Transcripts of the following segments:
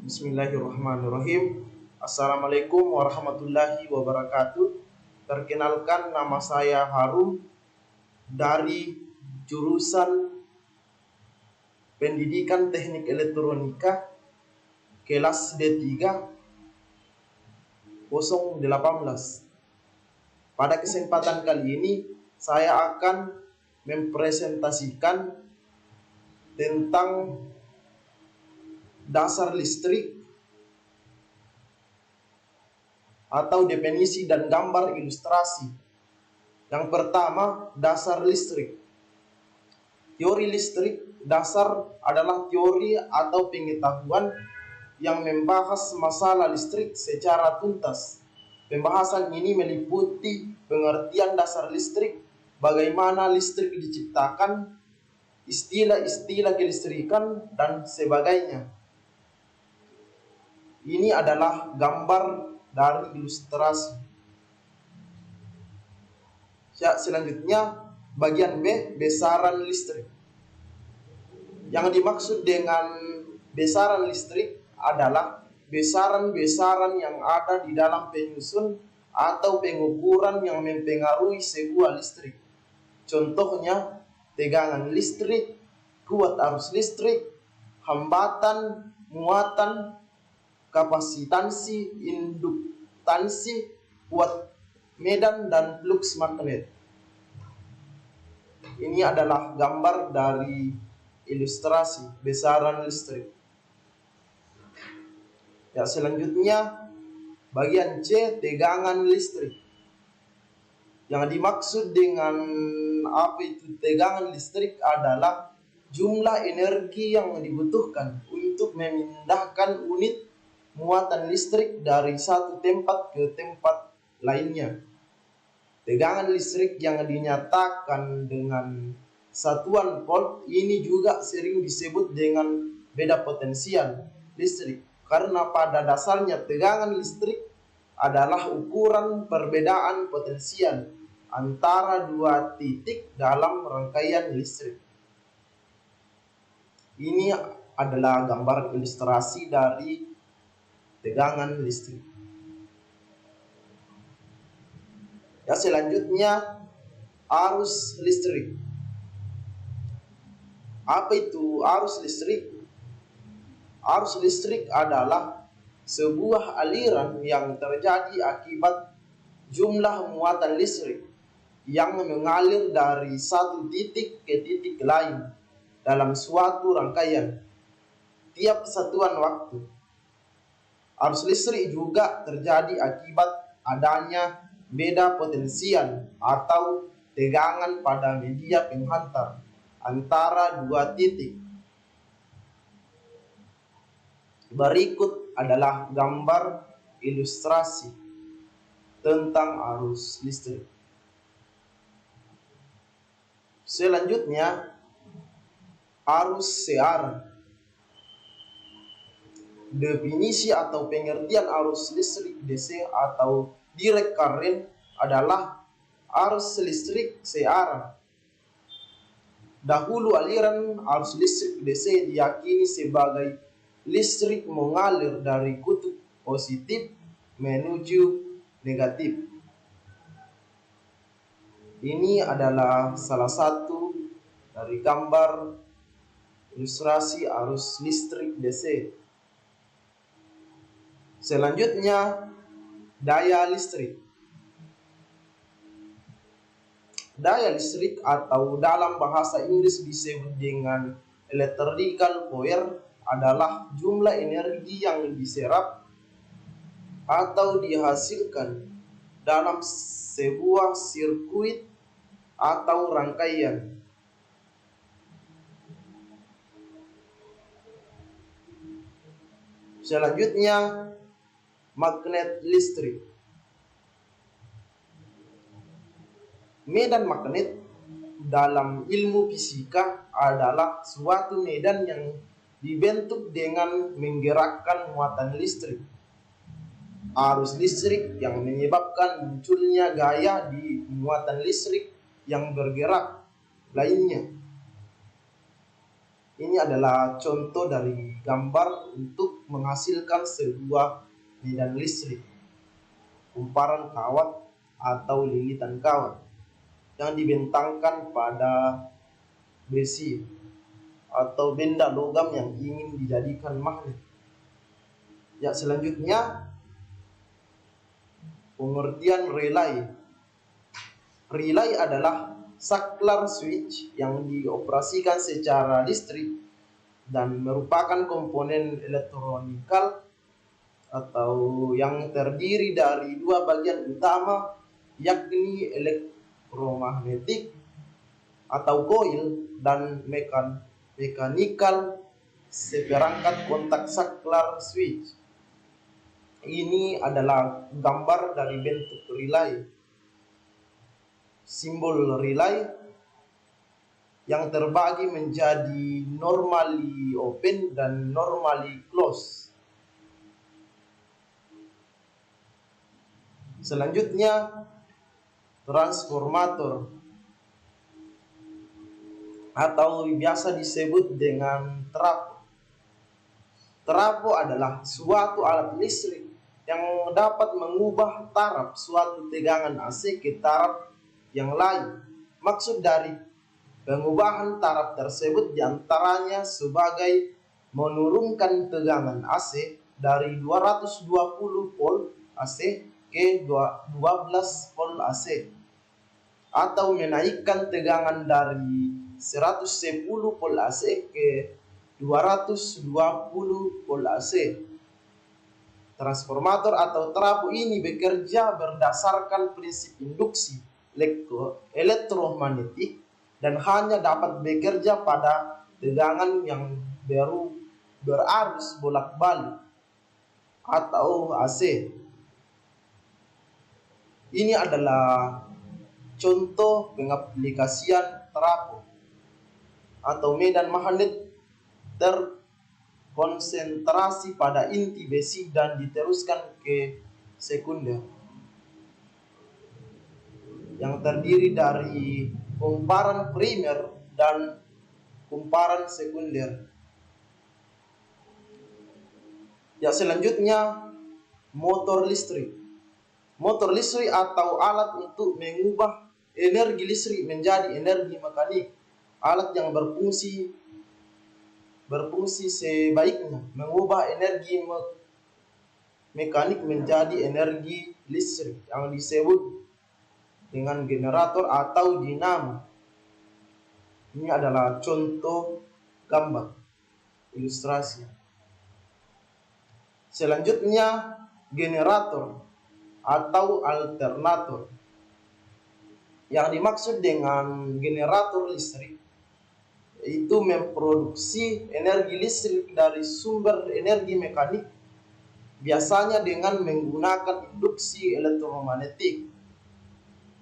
Bismillahirrahmanirrahim. Assalamualaikum warahmatullahi wabarakatuh. Perkenalkan, nama saya Harum dari jurusan Pendidikan Teknik Elektronika kelas D3 018. Pada kesempatan kali ini saya akan mempresentasikan tentang dasar listrik atau definisi dan gambar ilustrasi. Yang pertama, dasar listrik. Teori listrik dasar adalah teori atau pengetahuan yang membahas masalah listrik secara tuntas. Pembahasan ini meliputi pengertian dasar listrik, bagaimana listrik diciptakan, istilah-istilah kelistrikan, dan sebagainya. Ini adalah gambar dari ilustrasi. Selanjutnya, bagian B, besaran listrik. Yang dimaksud dengan besaran listrik adalah besaran-besaran yang ada di dalam penyusun atau pengukuran yang mempengaruhi sebuah listrik. Contohnya, tegangan listrik, kuat arus listrik, hambatan, muatan, kapasitansi, induktansi, kuat medan, dan flux magnet. Ini adalah gambar dari ilustrasi besaran listrik. Selanjutnya, bagian C, tegangan listrik. Yang dimaksud dengan apa itu tegangan listrik adalah jumlah energi yang dibutuhkan untuk memindahkan unit muatan listrik dari satu tempat ke tempat lainnya. Tegangan listrik yang dinyatakan dengan satuan volt ini juga sering disebut dengan beda potensial listrik, karena pada dasarnya tegangan listrik adalah ukuran perbedaan potensial antara dua titik dalam rangkaian listrik. Ini adalah gambar ilustrasi dari tegangan listrik. Selanjutnya, arus listrik. Apa itu arus listrik? Arus listrik adalah sebuah aliran yang terjadi akibat jumlah muatan listrik yang mengalir dari satu titik ke titik lain dalam suatu rangkaian tiap satuan waktu. Arus listrik juga terjadi akibat adanya beda potensial atau tegangan pada media penghantar antara dua titik. Berikut adalah gambar ilustrasi tentang arus listrik. Selanjutnya, arus searah. Definisi atau pengertian arus listrik DC atau direct current adalah arus listrik searah. Dahulu aliran arus listrik DC diyakini sebagai listrik mengalir dari kutub positif menuju negatif. Ini adalah salah satu dari gambar ilustrasi arus listrik DC. Selanjutnya, daya listrik. Daya listrik atau dalam bahasa Inggris disebut dengan electrical power adalah jumlah energi yang diserap atau dihasilkan dalam sebuah sirkuit atau rangkaian. Selanjutnya, magnet listrik. Medan magnet dalam ilmu fisika adalah suatu medan yang dibentuk dengan menggerakkan muatan listrik. Arus listrik yang menyebabkan munculnya gaya di muatan listrik yang bergerak lainnya. Ini adalah contoh dari gambar untuk menghasilkan sebuah medan listrik, kumparan kawat atau lilitan kawat yang dibentangkan pada besi atau benda logam yang ingin dijadikan magnet. Ya, selanjutnya pengertian relay. Relay adalah saklar switch yang dioperasikan secara listrik dan merupakan komponen elektronikal atau yang terdiri dari dua bagian utama, yakni elektromagnetik atau coil dan mekanikal seperangkat kontak saklar switch. Ini adalah gambar dari bentuk relay. Simbol relay yang terbagi menjadi normally open dan normally close. Selanjutnya, transformator atau biasa disebut dengan trafo. Trafo adalah suatu alat listrik yang dapat mengubah taraf suatu tegangan AC ke taraf yang lain. Maksud dari pengubahan taraf tersebut diantaranya sebagai menurunkan tegangan AC dari 220 volt AC ke 12 volt AC, atau menaikkan tegangan dari 110 volt AC ke 220 volt AC. Transformator atau trafo ini bekerja berdasarkan prinsip induksi elektromagnetik dan hanya dapat bekerja pada tegangan yang berarus bolak-balik atau AC. Ini adalah contoh pengaplikasian trafo atau medan magnet terkonsentrasi pada inti besi dan diteruskan ke sekunder, yang terdiri dari kumparan primer dan kumparan sekunder. Ya, selanjutnya motor listrik. Motor listrik atau alat untuk mengubah energi listrik menjadi energi mekanik. Alat yang berfungsi sebaiknya mengubah energi mekanik menjadi energi listrik yang disebut dengan generator atau dinamo. Ini adalah contoh gambar ilustrasi. Selanjutnya, generator atau alternator. Yang dimaksud dengan generator listrik itu memproduksi energi listrik dari sumber energi mekanik, biasanya dengan menggunakan induksi elektromagnetik.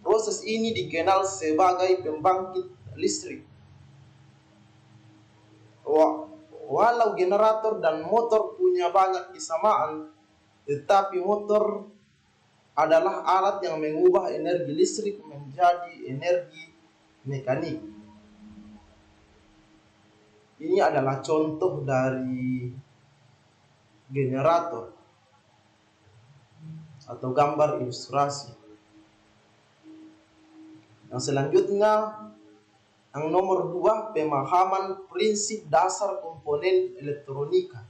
Proses ini dikenal sebagai pembangkit listrik. Walau generator dan motor punya banyak kesamaan, tetapi motor adalah alat yang mengubah energi listrik menjadi energi mekanik. Ini adalah contoh dari generator atau gambar ilustrasi. Yang selanjutnya, yang nomor 2, pemahaman prinsip dasar komponen elektronika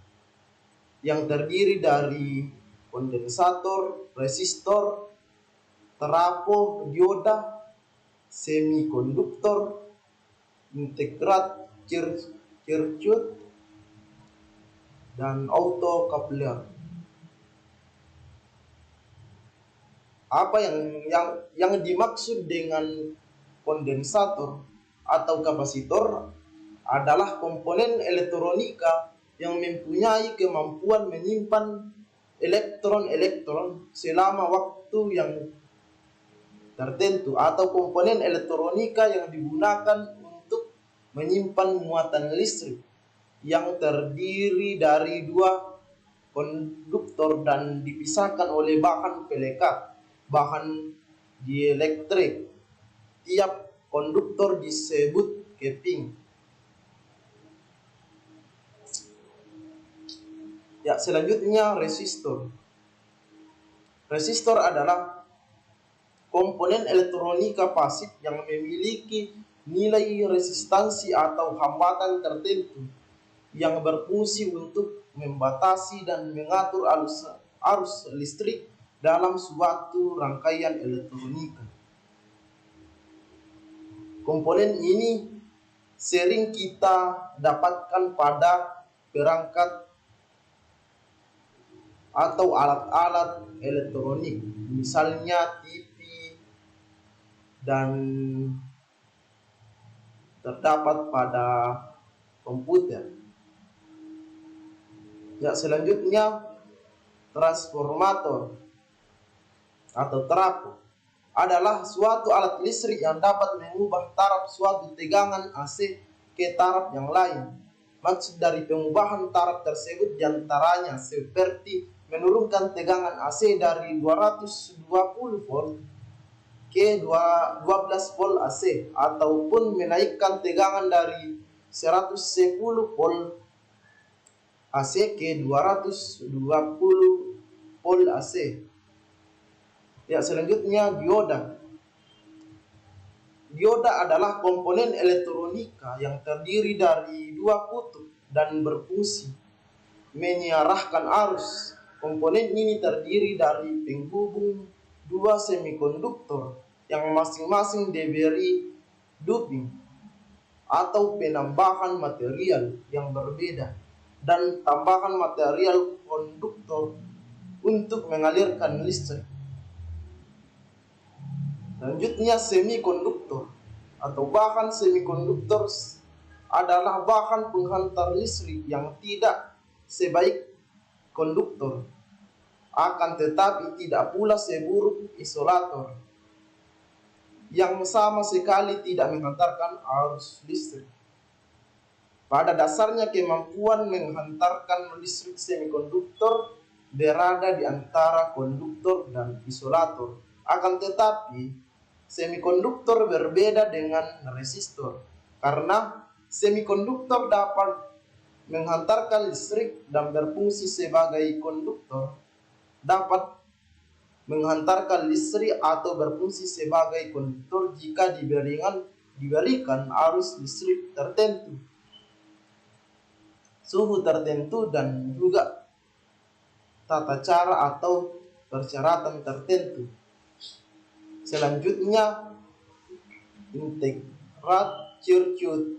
yang terdiri dari kondensator, resistor, trafo, dioda, semikonduktor, integrat, circuit, dan autocoupler. Apa yang dimaksud dengan kondensator atau kapasitor adalah komponen elektronika yang mempunyai kemampuan menyimpan elektron-elektron selama waktu yang tertentu, atau komponen elektronika yang digunakan untuk menyimpan muatan listrik yang terdiri dari dua konduktor dan dipisahkan oleh bahan pelekat, bahan dielektrik. Tiap konduktor disebut keping. Ya, selanjutnya resistor. Resistor adalah komponen elektronika pasif yang memiliki nilai resistansi atau hambatan tertentu yang berfungsi untuk membatasi dan mengatur arus listrik dalam suatu rangkaian elektronika. Komponen ini sering kita dapatkan pada perangkat atau alat-alat elektronik, misalnya TV, dan terdapat pada komputer. Ya, selanjutnya transformator atau trafo adalah suatu alat listrik yang dapat mengubah taraf suatu tegangan AC ke taraf yang lain. Maksud dari pengubahan taraf tersebut diantaranya seperti menurunkan tegangan AC dari 220 volt ke 12 volt AC, ataupun menaikkan tegangan dari 110 volt AC ke 220 volt AC. Ya, selanjutnya dioda. Dioda adalah komponen elektronika yang terdiri dari dua kutub dan berfungsi mengarahkan arus. Komponen ini terdiri dari penghubung dua semikonduktor yang masing-masing diberi doping atau penambahan material yang berbeda dan tambahan material konduktor untuk mengalirkan listrik. Selanjutnya semikonduktor atau bahan semikonduktor adalah bahan penghantar listrik yang tidak sebaik konduktor, akan tetapi tidak pula seburuk isolator yang sama sekali tidak menghantarkan arus listrik. Pada dasarnya kemampuan menghantarkan listrik semikonduktor berada di antara konduktor dan isolator. Akan tetapi semikonduktor berbeda dengan resistor karena semikonduktor dapat menghantarkan listrik dan berfungsi sebagai konduktor, dapat menghantarkan listrik atau berfungsi sebagai konduktor jika diberikan arus listrik tertentu, suhu tertentu, dan juga tata cara atau persyaratan tertentu. Selanjutnya integrat circuit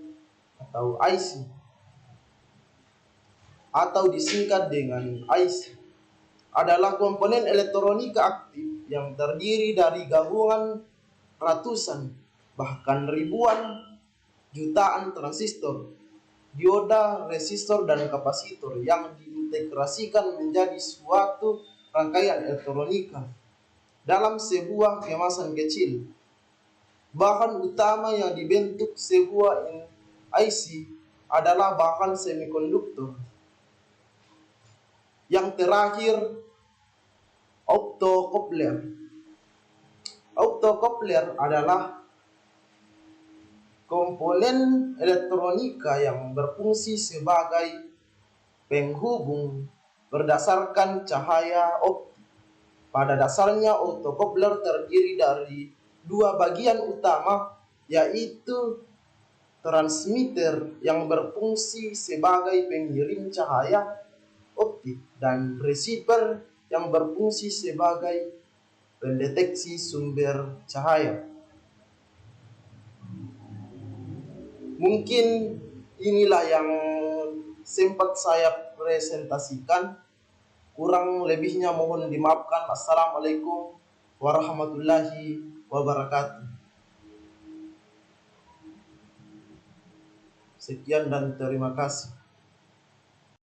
atau IC atau disingkat dengan IC adalah komponen elektronika aktif yang terdiri dari gabungan ratusan bahkan ribuan jutaan transistor, dioda, resistor, dan kapasitor yang diintegrasikan menjadi suatu rangkaian elektronika dalam sebuah kemasan kecil. Bahan utama yang dibentuk sebuah IC adalah bahan semikonduktor. Yang terakhir, optocoupler. Optocoupler adalah komponen elektronika yang berfungsi sebagai penghubung berdasarkan cahaya optik. Pada dasarnya, optocoupler terdiri dari dua bagian utama, yaitu transmitter yang berfungsi sebagai pengirim cahaya optik dan receiver yang berfungsi sebagai pendeteksi sumber cahaya. Mungkin inilah yang sempat saya presentasikan. Kurang lebihnya mohon dimaafkan. Assalamualaikum warahmatullahi wabarakatuh. Sekian dan terima kasih.